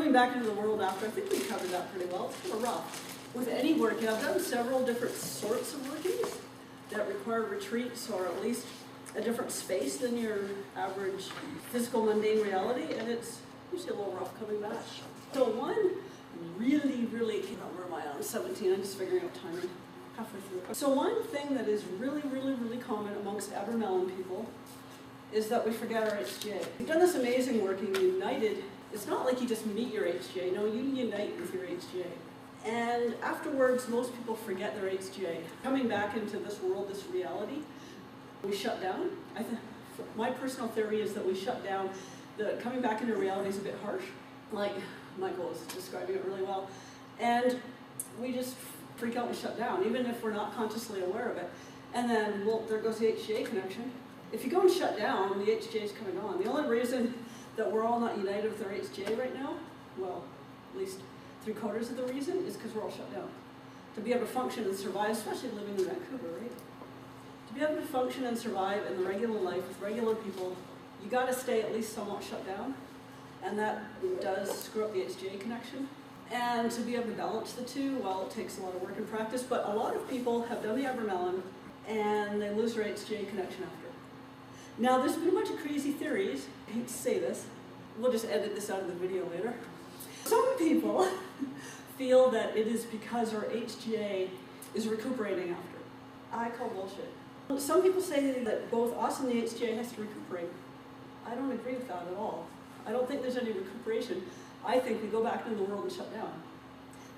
coming back into the world after, I think we covered that pretty well. It's kind of rough. With any working, I've done several different sorts of workings that require retreats or at least a different space than your average physical mundane reality, and it's usually a little rough coming back. So one really, where am I on? 17, I'm just figuring out timing. Halfway through. So one thing that is really common amongst Abramelin people is that we forget our HGA. We've done this amazing work in United. It's not like you just meet your HGA, no, you unite with your HGA. And afterwards, most people forget their HGA. Coming back into this world, this reality, we shut down. My personal theory is that we shut down. The coming back into reality is a bit harsh, like Michael is describing it really well. And we just freak out and shut down, even if we're not consciously aware of it. And then, well, there goes the HGA connection. If you go and shut down, the HGA is coming on. The only reason that we're all not united with our HGA right now, well, at least 3/4 of the reason, is because we're all shut down. To be able to function and survive, especially living in Vancouver, right? To be able to function and survive in the regular life with regular people, you got to stay at least somewhat shut down, and that does screw up the HGA connection. And to be able to balance the two, well, it takes a lot of work and practice, but a lot of people have done the Abramelin and they lose their HGA connection after. Now, there's been a bunch of crazy theories. I hate to say this. We'll just edit this out of the video later. Some people feel that it is because our HGA is recuperating after. I call bullshit. Some people say that both us and the HGA has to recuperate. I don't agree with that at all. I don't think there's any recuperation. I think we go back into the world and shut down.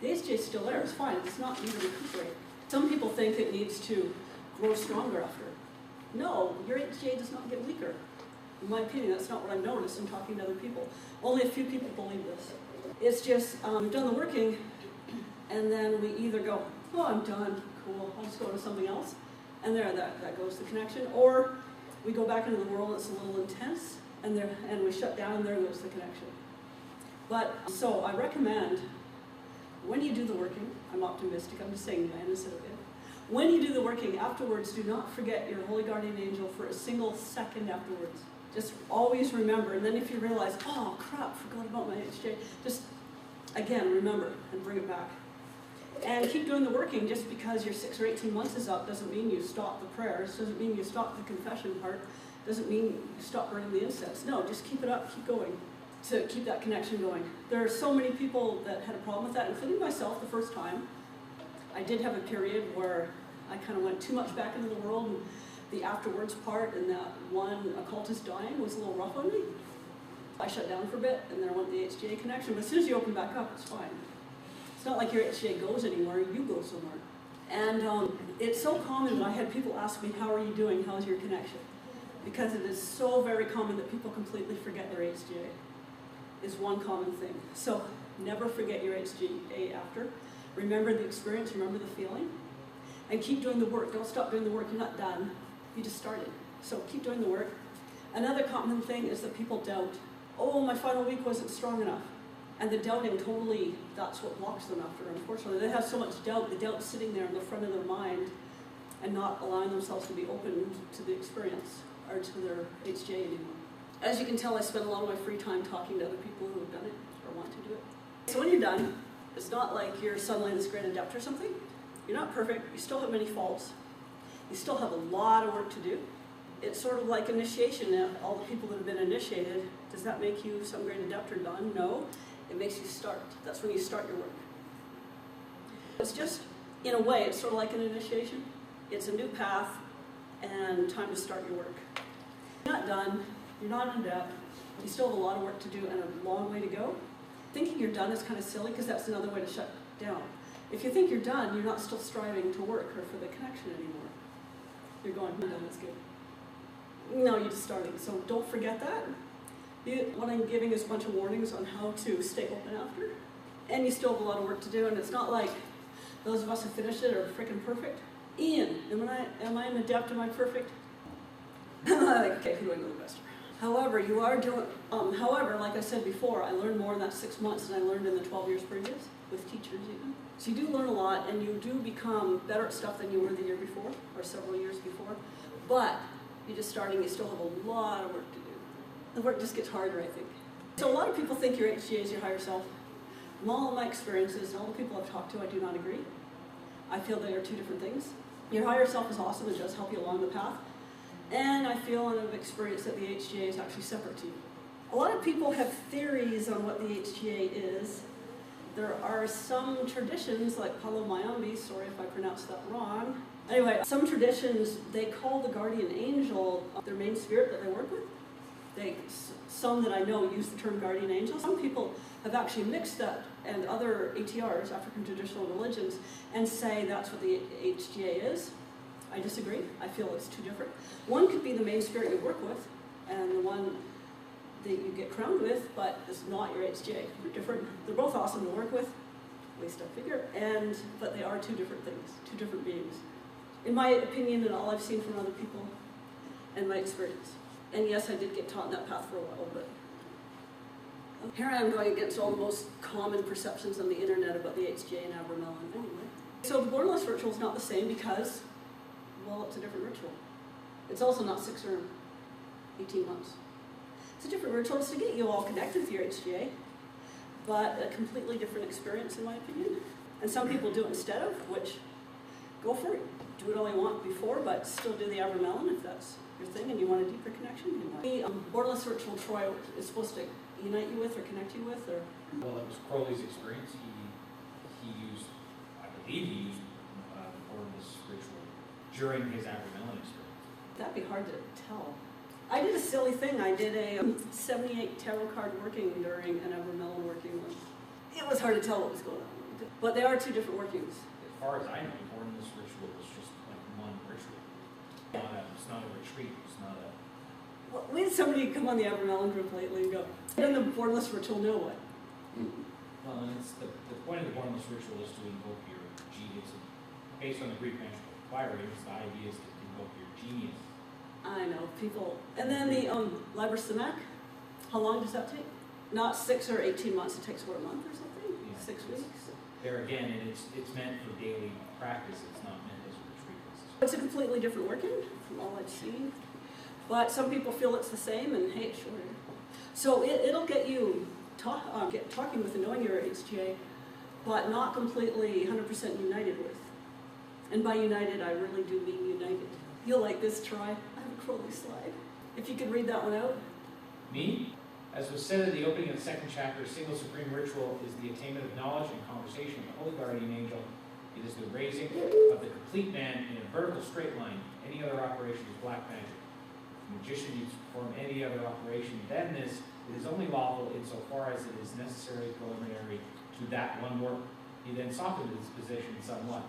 The HGA is still there, it's fine, it's not need to recuperate. Some people think it needs to grow stronger after. No, your HGA does not get weaker. In my opinion, that's not what I've noticed in talking to other people. Only a few people believe this. It's just, we've done the working, and then we either go, oh, I'm done, cool, I'll just go to something else, and that goes the connection, or we go back into the world and it's a little intense, and we shut down, and there goes the connection. But, so I recommend, when you do the working, I'm optimistic, I'm just saying when instead of if. When you do the working, afterwards, do not forget your holy guardian angel for a single second afterwards. Just always remember, and then if you realize, oh crap, forgot about my HJ, just, again, remember and bring it back. And keep doing the working. Just because your 6 or 18 months is up doesn't mean you stop the prayers, doesn't mean you stop the confession part, doesn't mean you stop burning the incense. No, just keep it up, keep going, to keep that connection going. There are so many people that had a problem with that, including myself the first time. I did have a period where I kind of went too much back into the world, and the afterwards part and that one occultist dying was a little rough on me. I shut down for a bit, and there went the HGA connection, but as soon as you open back up, it's fine. It's not like your HGA goes anywhere, you go somewhere. And it's so common that I had people ask me, how are you doing, how's your connection? Because it is so very common that people completely forget their HGA, is one common thing. So never forget your HGA after. Remember the experience, remember the feeling, and keep doing the work. Don't stop doing the work, you're not done. You just started. So keep doing the work. Another common thing is that people doubt. Oh, my final week wasn't strong enough. And the doubting totally, that's what blocks them after, unfortunately. They have so much doubt, the doubt's sitting there in the front of their mind and not allowing themselves to be open to the experience or to their HJ anymore. As you can tell, I spend a lot of my free time talking to other people who have done it or want to do it. So when you're done, it's not like you're suddenly this great adept or something. You're not perfect, you still have many faults. You still have a lot of work to do. It's sort of like initiation. Now, all the people that have been initiated, does that make you some great adept or done? No. It makes you start. That's when you start your work. It's just, in a way, it's sort of like an initiation. It's a new path and time to start your work. You're not done. You're not in depth. You still have a lot of work to do and a long way to go. Thinking you're done is kind of silly because that's another way to shut down. If you think you're done, you're not still striving to work or for the connection anymore. You're going, I'm done, that's good. No, you're just starting. So don't forget that. What I'm giving is a bunch of warnings on how to stay open after. And you still have a lot of work to do, and it's not like those of us who finished it are freaking perfect. Ian, am I an adept? Am I perfect? Like, okay, who do I know the best? However, you are doing, like I said before, I learned more in that 6 months than I learned in the 12 years previous, with teachers even. So you do learn a lot, and you do become better at stuff than you were the year before, or several years before. But you're just starting, you still have a lot of work to do. The work just gets harder, I think. So a lot of people think your HGA is your higher self. From all of my experiences and all the people I've talked to, I do not agree. I feel they are two different things. Your higher self is awesome and does help you along the path. And I feel and have experienced that the HGA is actually separate to you. A lot of people have theories on what the HGA is. There are some traditions, like Palo Mayombe, sorry if I pronounced that wrong. Anyway, some traditions, they call the guardian angel their main spirit that they work with. Some that I know use the term guardian angel. Some people have actually mixed that and other ATRs, African traditional religions, and say that's what the HGA is. I disagree. I feel it's two different. One could be the main spirit you work with, and the one that you get crowned with, but it's not your HGA. They're different. They're both awesome to work with, at least I figure, but they are two different things, two different beings. In my opinion, and all I've seen from other people, and my experience. And yes, I did get taught in that path for a while, but here I am going against all the most common perceptions on the internet about the HGA and Abramelin. Anyway, so the borderless ritual is not the same because, well, it's a different ritual. It's also not 6 or 18 months. It's a different ritual. It's to get you all connected with your HGA, but a completely different experience, in my opinion. And some people do it instead of, which, go for it. Do it all you want before, but still do the Abramelin if that's your thing and you want a deeper connection. The borderless ritual Troy is supposed to unite you with or connect you with, or? Well, it was Crowley's experience. He used, I believe he used the borderless ritual during his Abramelin experience. That'd be hard to tell. I did a silly thing. I did a 78 tarot card working during an Abramelin working one. It was hard to tell what was going on. But they are two different workings. As far as I know, borderless ritual is just like one ritual. It's not a retreat. It's not a... Well, we had somebody come on the Abramelin group lately and go, and the borderless ritual, no what? Well, and it's the point of the borderless ritual is to invoke your genius. Based on the Greek magical fires, the idea is to invoke your genius. I know, people. And then the Liber Simac, how long does that take? Not 6 or 18 months, it takes for a month or something? Yeah, 6 weeks? There again, and it's meant for daily practice, it's not meant as a retreat. It's a completely different working from all I've seen. But some people feel it's the same, and hey, it's shorter. So it'll get you talking with and knowing your HGA, but not completely 100% united with. And by united, I really do mean united. You'll like this, Troy. I have a Crowley slide. If you could read that one out. Me? As was said at the opening of the second chapter, a single supreme ritual is the attainment of knowledge and conversation with the holy guardian angel. It is the raising of the complete man in a vertical straight line. Any other operation is black magic. The magician needs to perform any other operation than this. It is only lawful insofar as it is necessary preliminary to that one work. He then softened his position somewhat.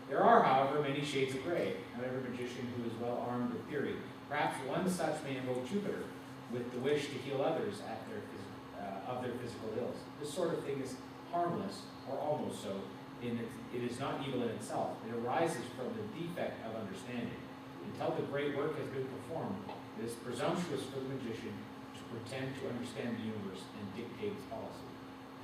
There are, however, many shades of gray. Not every magician who is well armed with theory. Perhaps one such may invoke Jupiter with the wish to heal others of their physical ills. This sort of thing is harmless, or almost so, in that it is not evil in itself. It arises from the defect of understanding. Until the great work has been performed, it is presumptuous for the magician to pretend to understand the universe and dictate its policy.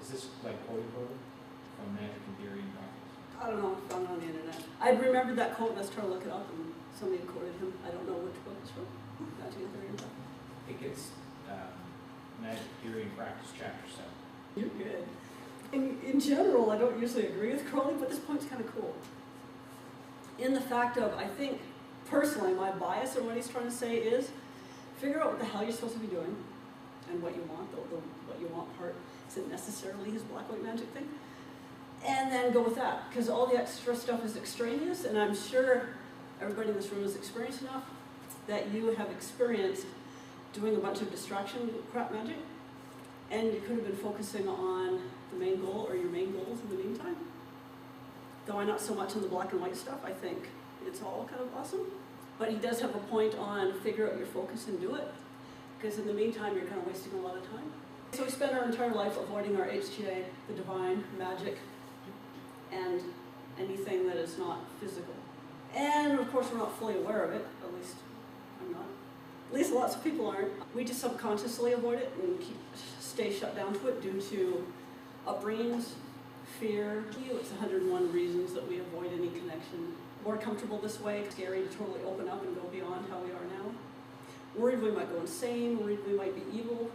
Is this like quoted from Magick and Theory and Practice? I don't know, I found it on the internet. I remembered that quote and I was trying to look it up and somebody quoted him. I don't know which book it's from. Magick and Theory and Practice. I think it's Magick, Theory, and Practice, Chapter 7. You're good. In general, I don't usually agree with Crowley, but this point's kind of cool. In the fact of, I think, personally, my bias on what he's trying to say is, figure out what the hell you're supposed to be doing, and what you want, the what you want part isn't necessarily his black-white magic thing, and then go with that, because all the extra stuff is extraneous, and I'm sure everybody in this room is experienced enough that you have experienced doing a bunch of distraction crap magic, and you could have been focusing on the main goal or your main goals in the meantime. Though I'm not so much on the black and white stuff, I think it's all kind of awesome. But he does have a point on figure out your focus and do it, because in the meantime you're kind of wasting a lot of time. So we spend our entire life avoiding our HGA, the divine, magic, and anything that is not physical. And of course we're not fully aware of it, at least I'm not. At least lots of people aren't. We just subconsciously avoid it and stay shut down to it due to upbringings, fear. It's 101 reasons that we avoid any connection. More comfortable this way, scary to totally open up and go beyond how we are now. Worried we might go insane, worried we might be evil.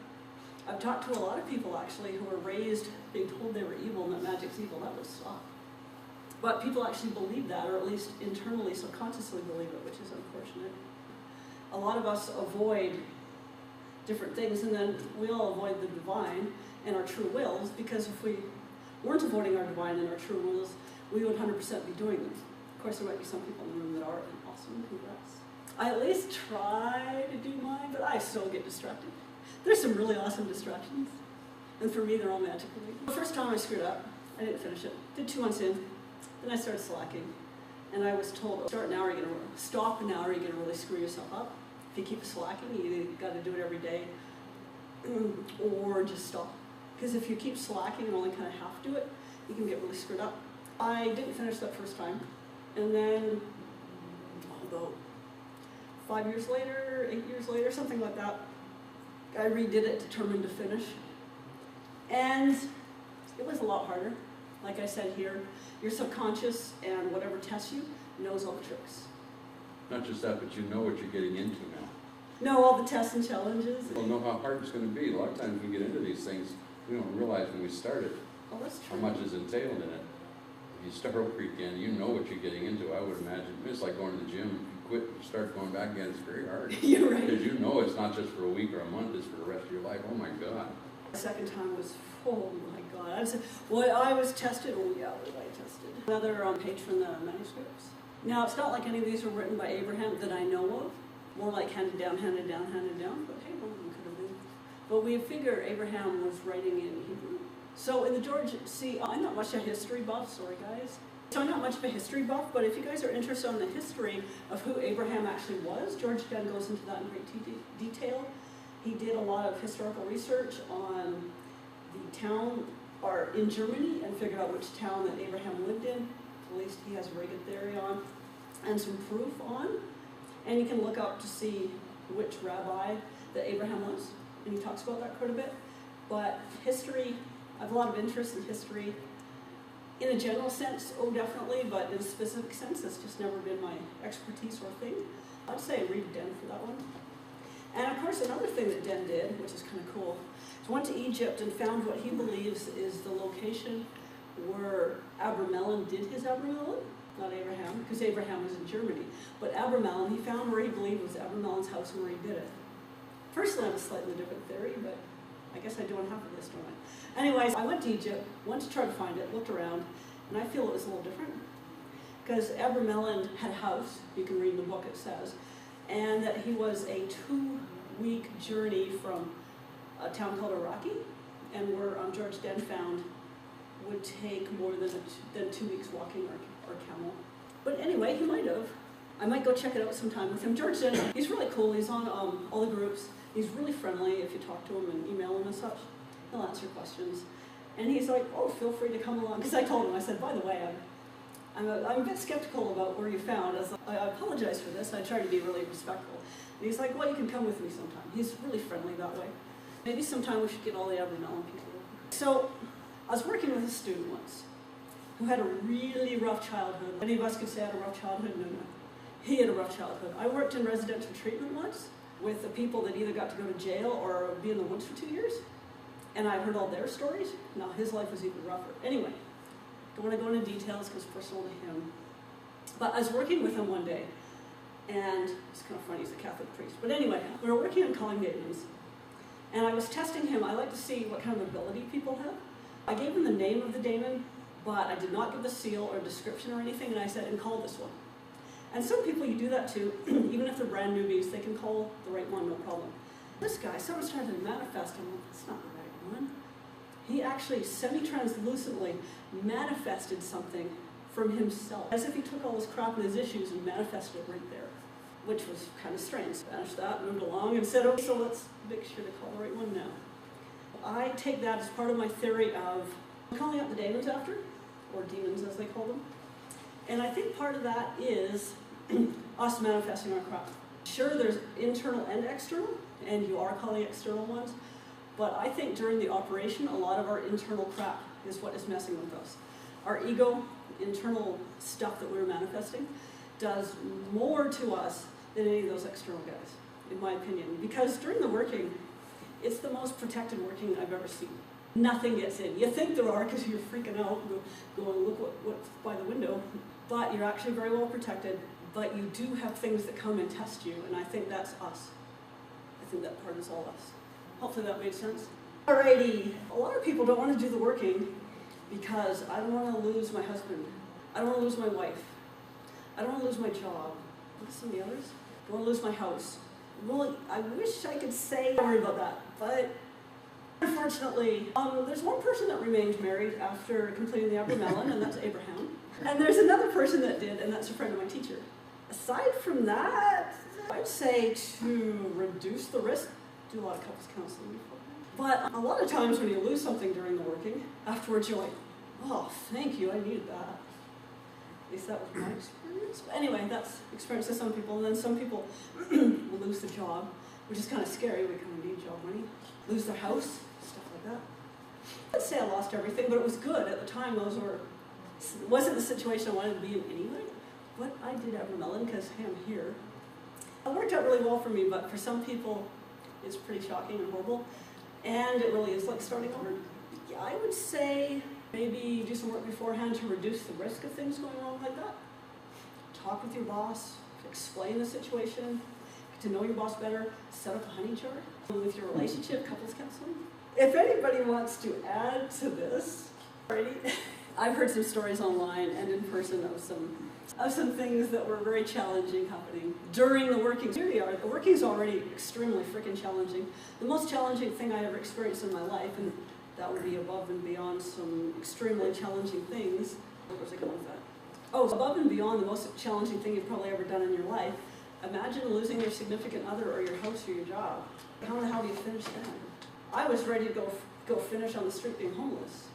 I've talked to a lot of people actually who were raised being told they were evil and that magic's evil. That was soft. But people actually believe that, or at least internally, subconsciously believe it, which is unfortunate. A lot of us avoid different things, and then we all avoid the divine and our true wills, because if we weren't avoiding our divine and our true wills, we would 100% be doing them. Of course, there might be some people in the room that are, and awesome, congrats. I at least try to do mine, but I still get distracted. There's some really awesome distractions, and for me, they're all magic related. The first time I screwed up, I didn't finish it. Did 2 months in, then I started slacking, and I was told, stop now, or you're going to really screw yourself up. If you keep slacking, you got to do it every day, or just stop. Because if you keep slacking and only kind of half do it, you can get really screwed up. I didn't finish that first time, and then, about 5 years later, 8 years later, something like that, I redid it, determined to finish. And it was a lot harder. Like I said here, your subconscious and whatever tests you knows all the tricks. Not just that, but you know what you're getting into now. Know all the tests and challenges. You'll know how hard it's going to be. A lot of times we get into these things, we don't realize when we started Oh, that's how true. much is entailed in it. If you start over again, you know what you're getting into. I would imagine it's like going to the gym. If you quit and start going back again, it's very hard. You're right. Because you know it's not just for a week or a month, it's for the rest of your life. Oh my God. The second time was, oh my God. I was tested. Oh yeah, was I tested? Another page from the manuscripts. Now, it's not like any of these were written by Abraham that I know of. More like handed down, handed down, handed down. But hey, one of them could have been. But we figure Abraham was writing in Hebrew. So in the George, see, I'm not much a history buff, sorry guys. So I'm not much of a history buff, but if you guys are interested in the history of who Abraham actually was, George Den goes into that in great detail. He did a lot of historical research on the town, or in Germany, and figured out which town that Abraham lived in. At least he has a very good theory on, and some proof on. And you can look up to see which rabbi that Abraham was, and he talks about that quite a bit. But history, I have a lot of interest in history. In a general sense, oh definitely, but in a specific sense, it's just never been my expertise or thing. I'd say read Den for that one. And of course, another thing that Den did, which is kind of cool, is went to Egypt and found what he believes is the location where Abramelin did his Abramelin, not Abraham, because Abraham was in Germany. But Abramelin, he found where he believed was Abramelin's house and where he did it. Personally, I have a slightly different theory, but I guess I do on half of this, don't I? Anyways, I went to Egypt, went to try to find it, looked around, and I feel it was a little different. Because Abramelin had a house, you can read in the book it says, and that he was a 2-week journey from a town called Iraqi, and where George Den found would take more than 2 weeks walking or camel. But anyway, he might have. I might go check it out sometime with him. George Den, he's really cool. He's on all the groups. He's really friendly if you talk to him and email him and such. He'll answer questions. And he's like, oh, feel free to come along. Because I told him, I said, by the way, I'm a bit skeptical about where you found. I apologize for this. I try to be really respectful. And he's like, well, you can come with me sometime. He's really friendly that way. Maybe sometime we should get all the Abramelin people. So I was working with a student once who had a really rough childhood. Any of us could say I had a rough childhood? No. He had a rough childhood. I worked in residential treatment once with the people that either got to go to jail or be in the woods for 2 years. And I heard all their stories. Now his life was even rougher. Anyway, don't want to go into details because it's personal to him. But I was working with him one day, and it's kind of funny, he's a Catholic priest. But anyway, we were working on calling demons. And I was testing him. I like to see what kind of ability people have. I gave him the name of the daemon, but I did not give the seal or description or anything, and I said, and call this one. And some people you do that to, even if they're brand newbies, they can call the right one, no problem. This guy, someone's trying to manifest him. That's not the right one. He actually semi-translucently manifested something from himself, as if he took all his crap and his issues and manifested it right there, which was kind of strange. Banished that, moved along, and said, okay, so let's make sure to call the right one now. I take that as part of my theory of calling out the demons after, or demons as they call them. And I think part of that is us manifesting our crap. Sure, there's internal and external, and you are calling external ones, but I think during the operation, a lot of our internal crap is what is messing with us. Our ego, internal stuff that we're manifesting, does more to us than any of those external guys, in my opinion. Because during the working, It's the most protected working I've ever seen. Nothing gets in. You think there are because you're freaking out and going, look what's by the window. But you're actually very well protected. But you do have things that come and test you, and I think that's us. I think that part is all us. Hopefully that made sense. Alrighty, a lot of people don't want to do the working because I don't want to lose my husband. I don't want to lose my wife. I don't want to lose my job. What are some of the others? I don't want to lose my house. Well, I wish I could say don't worry about that, but unfortunately, there's one person that remained married after completing the Abramelin, and that's Abraham. And there's another person that did, and that's a friend of my teacher. Aside from that, I'd say to reduce the risk, do a lot of couples counseling. But a lot of times when you lose something during the working, afterwards you're like, oh, thank you, I needed that. At least that was my experience. But anyway, that's experience to some people. And then some people will lose the job, which is kind of scary. We kind of need job money. Lose their house, stuff like that. I'd say I lost everything, but it was good. At the time, it wasn't the situation I wanted to be in anyway. But I did Abramelin because, hey, I'm here. It worked out really well for me, but for some people, it's pretty shocking and horrible. And it really is like starting over. Yeah, I would say maybe do some work beforehand to reduce the risk of things going wrong like that. Talk with your boss, explain the situation, get to know your boss better, set up a honey jar. With your relationship, couples counseling. If anybody wants to add to this, already, I've heard some stories online and in person of some things that were very challenging happening during the working. Here we are. The working is already extremely freaking challenging. The most challenging thing I ever experienced in my life, and that would be above and beyond some extremely challenging things. Where was I going with that? Oh, above and beyond the most challenging thing you've probably ever done in your life. Imagine losing your significant other or your house or your job. How the hell do you finish that? I was ready to go finish on the street being homeless.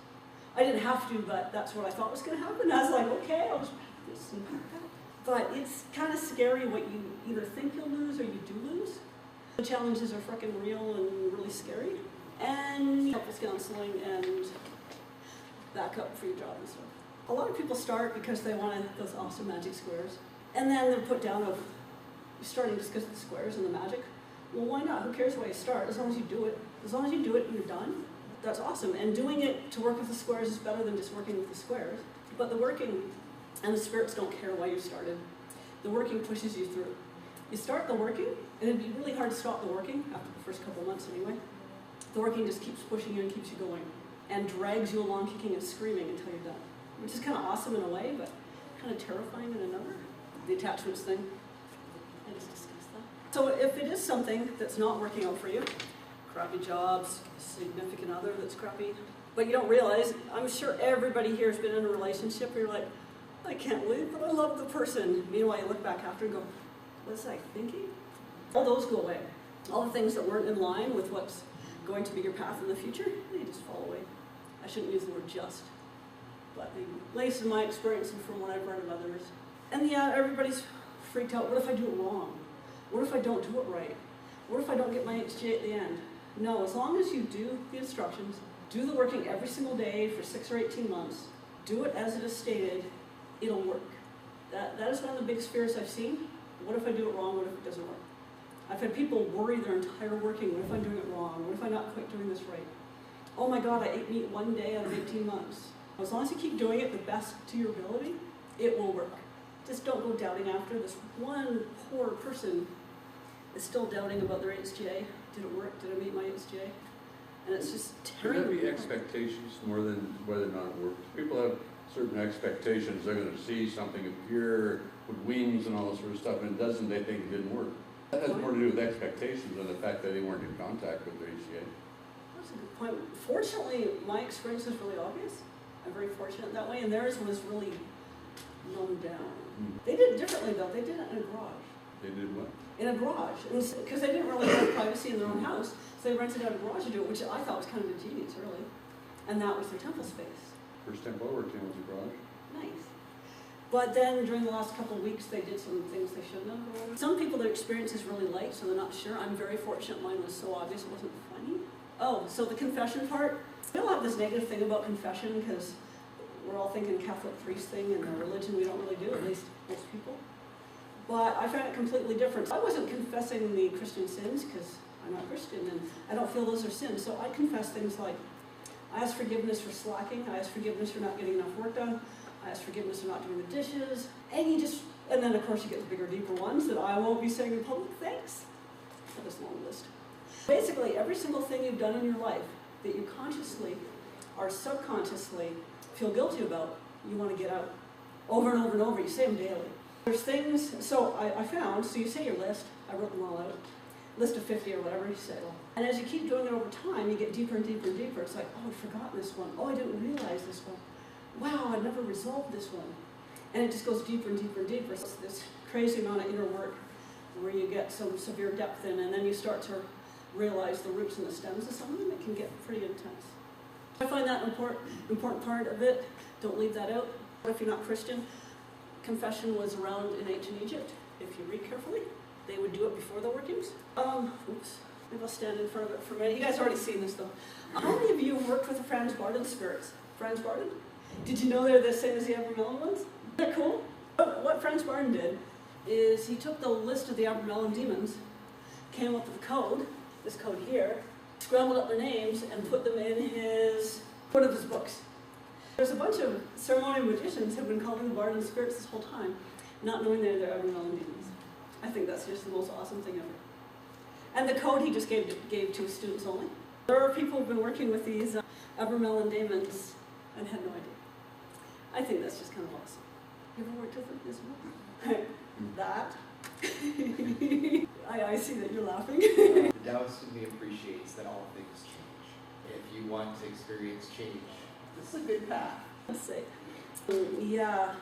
I didn't have to, but that's what I thought was going to happen. I was like, okay, I'll just pack this and pack that. But it's kind of scary what you either think you'll lose or you do lose. The challenges are freaking real and really scary. And couples counseling and backup for your job and stuff. A lot of people start because they want those awesome magic squares. And then they're put down of starting just because of the squares and the magic. Well, why not? Who cares where you start? As long as you do it. As long as you do it and you're done, that's awesome. And doing it to work with the squares is better than just working with the squares. But the working and the spirits don't care why you started. The working pushes you through. You start the working, and it'd be really hard to stop the working after the first couple of months anyway. The working just keeps pushing you and keeps you going and drags you along kicking and screaming until you're done, which is kind of awesome in a way, but kind of terrifying in another. The attachments thing, I just discussed that. So if it is something that's not working out for you, crappy jobs, significant other that's crappy, but you don't realize, I'm sure everybody here has been in a relationship where you're like, I can't leave, but I love the person. Meanwhile, you look back after and go, what was I thinking? All those go away. All the things that weren't in line with what's going to be your path in the future, they just fall away. I shouldn't use the word just, but at least in my experience and from what I've read of others. And yeah, everybody's freaked out. What if I do it wrong? What if I don't do it right? What if I don't get my HGA at the end? No, as long as you do the instructions, do the working every single day for 6 or 18 months, do it as it is stated, it'll work. That is one of the biggest fears I've seen. What if I do it wrong? What if it doesn't work? I've had people worry their entire working. What if I'm doing it wrong? What if I'm not quite doing this right? Oh my God, I ate meat one day out of 18 months. As long as you keep doing it the best to your ability, it will work. Just don't go doubting after. This one poor person is still doubting about their HGA. Did it work? Did I meet my HGA? And it's just There terrible. have to be expectations more than whether or not it works. People have certain expectations. They're going to see something appear with wings and all this sort of stuff, and it doesn't, they think it didn't work. That has more to do with expectations than the fact that they weren't in contact with their HCA. That's a good point. Fortunately, my experience is really obvious. I'm very fortunate that way, and theirs was really numbed down. They did it differently though. They did it in a garage. They did what? In a garage, because they didn't really have privacy in their own house, so they rented out a garage to do it, which I thought was kind of ingenious, really. And that was their temple space. First temple I worked in was a garage. Nice. But then during the last couple of weeks, they did some things they shouldn't have. Some people, their experience is really light, so they're not sure. I'm very fortunate mine was so obvious it wasn't funny. Oh, so the confession part. We all have this negative thing about confession because we're all thinking Catholic priest thing and the religion we don't really do, at least most people. But I found it completely different. I wasn't confessing the Christian sins because I'm not Christian, and I don't feel those are sins. So I confess things like, I ask forgiveness for slacking, I ask forgiveness for not getting enough work done, I ask forgiveness for not doing the dishes, and then of course you get the bigger, deeper ones that I won't be saying in public, thanks, for this long list. Basically, every single thing you've done in your life that you consciously or subconsciously feel guilty about, you want to get out. Over and over and over, you say them daily. There's things, so I found, so you say your list, I wrote them all out, list of 50 or whatever you say. And as you keep doing it over time, you get deeper and deeper and deeper. It's like, oh, I'd forgotten this one. Oh, I didn't realize this one. Wow, I never resolved this one. And it just goes deeper and deeper and deeper. So it's this crazy amount of inner work where you get some severe depth in, and then you start to realize the roots and the stems of some of them. It can get pretty intense. I find that an important part of it. Don't leave that out. If you're not Christian, confession was around in ancient Egypt. If you read carefully, they would do it before the workings. Oops. Maybe I'll stand in front of it for a minute. You guys already seen this though. How many of you have worked with the Franz Barden spirits? Franz Barden? Did you know they're the same as the Abramelin ones? They're cool. What Franz Barden did is he took the list of the Abramelin demons, came up with a code, this code here, scrambled up their names and put them in one of his books. There's a bunch of ceremonial magicians who have been calling the Barden spirits this whole time, not knowing they're Abramelin demons. I think that's just the most awesome thing ever. And the code he just gave to students only. There are people who've been working with these Abramelin demons and had no idea. I think that's just kind of awesome. You ever worked with them as well? That. I see that you're laughing. The Taoist in me appreciates that all things change. If you want to experience change, this is a good path. Let's see. Yeah.